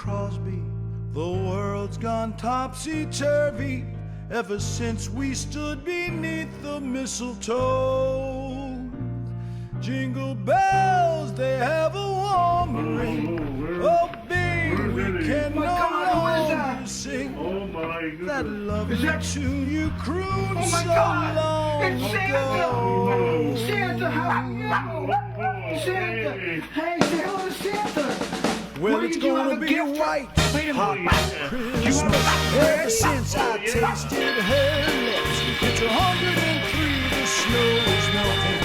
Crosby. The world's gone topsy-turvy ever since we stood beneath the mistletoe. Jingle bells, they have a warm ring. Oh, baby, we can no longer sing that lovely tune you crooned so long ago. Santa, Santa, hey, say hello to Santa. Well, it's gonna be a white hot Christmas ever since I tasted her lips. It's 103, the snow is melting,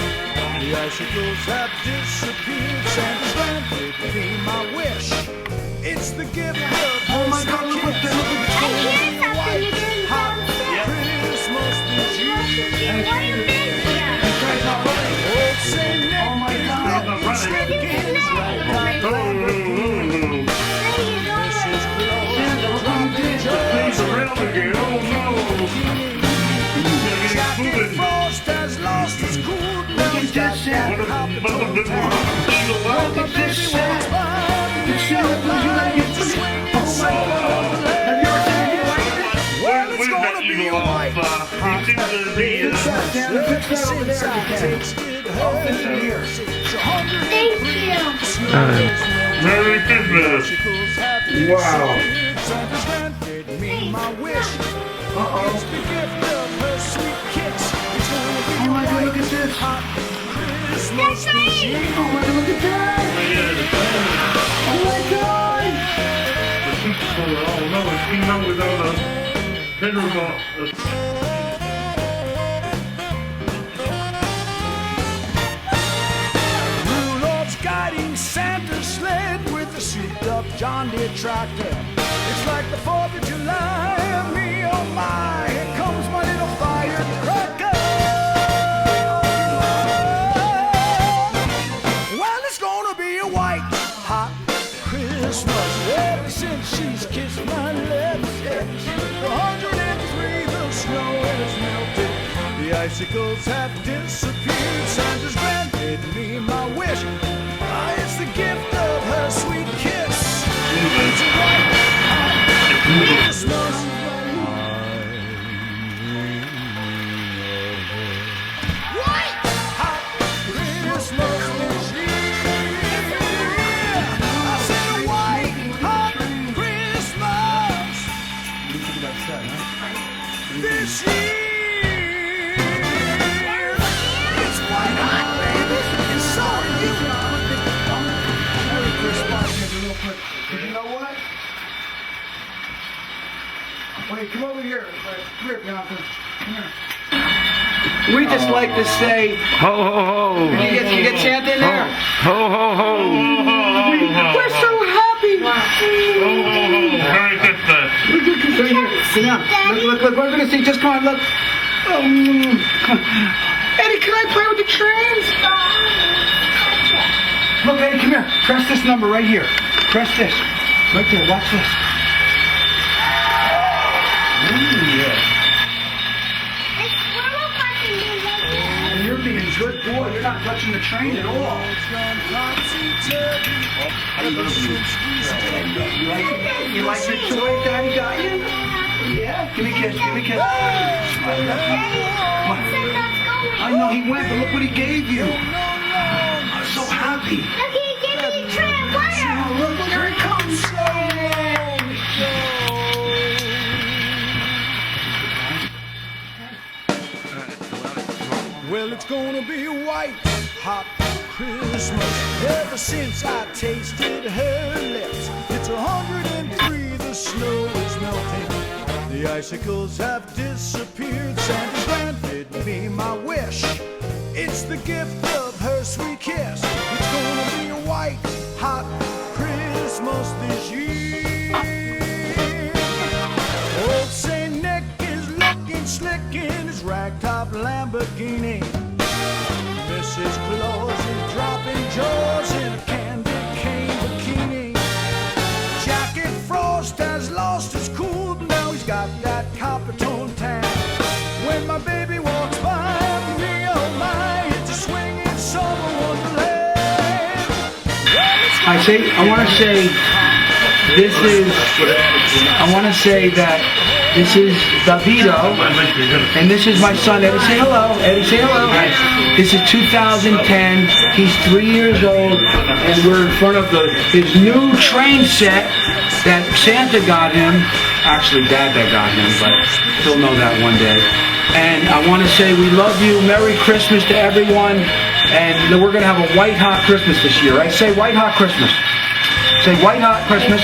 the icicles have disappeared. Santa's granted me my wish. It's the gift of oh my God, look at this. I hear something you didn't hot Christmas this year. What do you mean? This guy's not running. Old Saint Nick oh my God, is sticking his right Jacket Frost has lost his cool. Now he's got that hop the toe tag. Well, my baby wants mine. Well, it's gonna be a white hot Christmas ever since I tasted her. It's 103. Merry Christmas! Wow! Santa's granted me my wish. It's the gift of her sweet kiss. It's gonna be oh my God, look at this. hot Christmas this year. Oh my God, look at that. Oh my God. Oh no, it came out without a header box. Rudolph's guiding Santa's sled with a souped-up John Deere tractor. It's like the 4th of July. Me, oh my, here comes my little firecracker. Well, it's gonna be a white hot Christmas ever since she's kissed my lips. It's 103, the snow has melted, the icicles have disappeared. Santa's granted me my wish. It's the gift of her sweet kiss. It's a white hot Christmas. White hot Christmas this year. I said a white hot Christmas this year. It's white hot, baby, and so are you. Merry Christmas, real quick. You know what? Wait, come over here. Come here, Jonathan. Come here. We just like to say, Ho ho ho! you get Santa in there? Ho ho ho! We're so happy. Merry Christmas! Right here. Sit down. Look, what we're gonna see. Just come on, look. Eddie, can I play with the trains? Look, Eddie, come here. Press this number right here. Press this. Right there. Watch this. Yeah. And you're being a good boy. You're not touching the train at all. You like your toy Daddy got you? Yeah. Give me a kiss. Give me a kiss. Come on. I know he went, but look what he gave you. I'm so happy. Look, he gave me a tray of water. Oh, look, here it comes. Well, it's gonna be a white hot Christmas ever since I tasted her lips. It's 103, the snow is melting, the icicles have disappeared. Santa's granted me my wish. It's the gift of her sweet kiss. It's gonna be a white hot Christmas this year. Old Saint Nick is looking slick in his ragtop Lamborghini. Mrs. Claus is dropping jaws in a candy cane bikini. Jacket Frost has lost his cool, but now he's got that copper tone tan. When my baby walks by me, oh my, it's a swinging summer wonderland. Well, I want to say This is, I want to say that this is DaVido, and this is my son, Eddie. Say hello. Eddie, say hello. This is 2010. He's 3 years old, and we're in front of his new train set that Santa got him. Actually, Dad that got him, but he'll know that one day. And I want to say we love you. Merry Christmas to everyone. And we're going to have a white hot Christmas this year, right? Say white hot Christmas. Say white hot Christmas.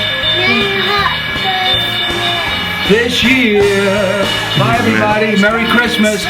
This year. Bye, everybody. Merry Christmas.